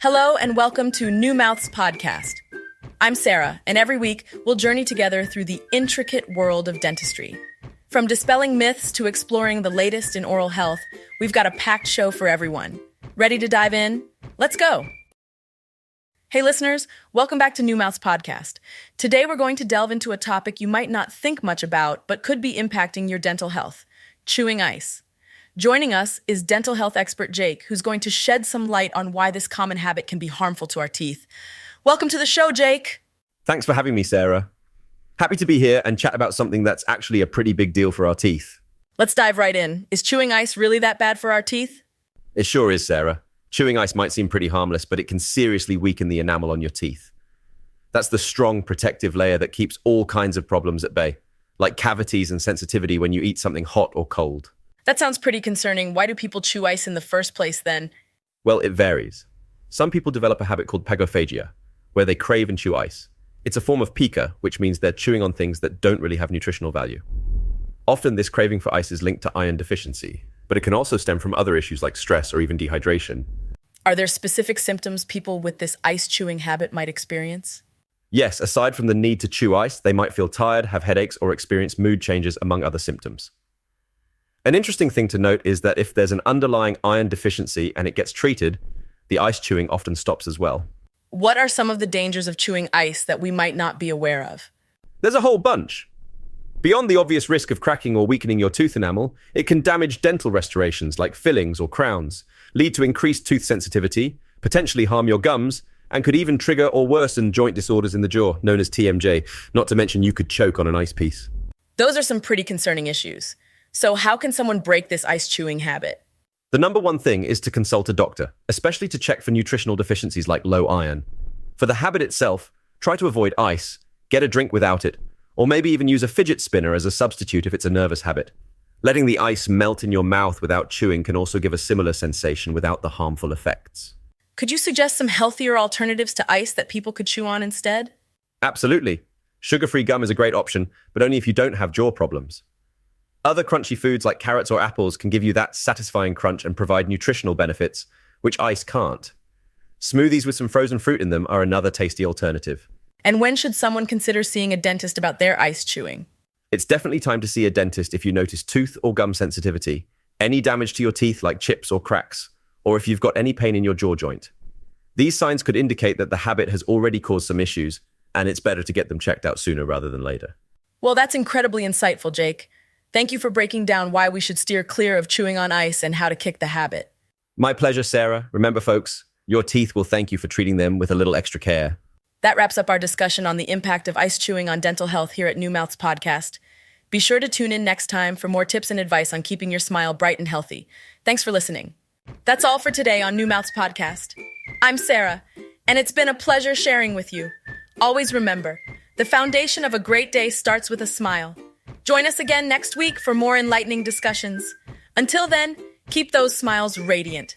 Hello and welcome to New Mouths Podcast. I'm Sarah, and every week we'll journey together through the intricate world of dentistry. From dispelling myths to exploring the latest in oral health, we've got a packed show for everyone. Ready to dive in? Let's go! Hey listeners, welcome back to New Mouths Podcast. Today we're going to delve into a topic you might not think much about, but could be impacting your dental health: chewing ice. Joining us is dental health expert Jake, who's going to shed some light on why this common habit can be harmful to our teeth. Welcome to the show, Jake. Thanks for having me, Sarah. Happy to be here and chat about something that's actually a pretty big deal for our teeth. Let's dive right in. Is chewing ice really that bad for our teeth? It sure is, Sarah. Chewing ice might seem pretty harmless, but it can seriously weaken the enamel on your teeth. That's the strong protective layer that keeps all kinds of problems at bay, like cavities and sensitivity when you eat something hot or cold. That sounds pretty concerning. Why do people chew ice in the first place then? Well, it varies. Some people develop a habit called pagophagia, where they crave and chew ice. It's a form of pica, which means they're chewing on things that don't really have nutritional value. Often this craving for ice is linked to iron deficiency, but it can also stem from other issues like stress or even dehydration. Are there specific symptoms people with this ice chewing habit might experience? Yes, aside from the need to chew ice, they might feel tired, have headaches, or experience mood changes, among other symptoms. An interesting thing to note is that if there's an underlying iron deficiency and it gets treated, the ice chewing often stops as well. What are some of the dangers of chewing ice that we might not be aware of? There's a whole bunch. Beyond the obvious risk of cracking or weakening your tooth enamel, it can damage dental restorations like fillings or crowns, lead to increased tooth sensitivity, potentially harm your gums, and could even trigger or worsen joint disorders in the jaw, known as TMJ, not to mention you could choke on an ice piece. Those are some pretty concerning issues. So how can someone break this ice chewing habit? The number one thing is to consult a doctor, especially to check for nutritional deficiencies like low iron. For the habit itself, try to avoid ice, get a drink without it, or maybe even use a fidget spinner as a substitute if it's a nervous habit. Letting the ice melt in your mouth without chewing can also give a similar sensation without the harmful effects. Could you suggest some healthier alternatives to ice that people could chew on instead? Absolutely. Sugar-free gum is a great option, but only if you don't have jaw problems. Other crunchy foods like carrots or apples can give you that satisfying crunch and provide nutritional benefits, which ice can't. Smoothies with some frozen fruit in them are another tasty alternative. And when should someone consider seeing a dentist about their ice chewing? It's definitely time to see a dentist if you notice tooth or gum sensitivity, any damage to your teeth like chips or cracks, or if you've got any pain in your jaw joint. These signs could indicate that the habit has already caused some issues, and it's better to get them checked out sooner rather than later. Well, that's incredibly insightful, Jake. Thank you for breaking down why we should steer clear of chewing on ice and how to kick the habit. My pleasure, Sarah. Remember, folks, your teeth will thank you for treating them with a little extra care. That wraps up our discussion on the impact of ice chewing on dental health here at New Mouths Podcast. Be sure to tune in next time for more tips and advice on keeping your smile bright and healthy. Thanks for listening. That's all for today on New Mouths Podcast. I'm Sarah, and it's been a pleasure sharing with you. Always remember, the foundation of a great day starts with a smile. Join us again next week for more enlightening discussions. Until then, keep those smiles radiant.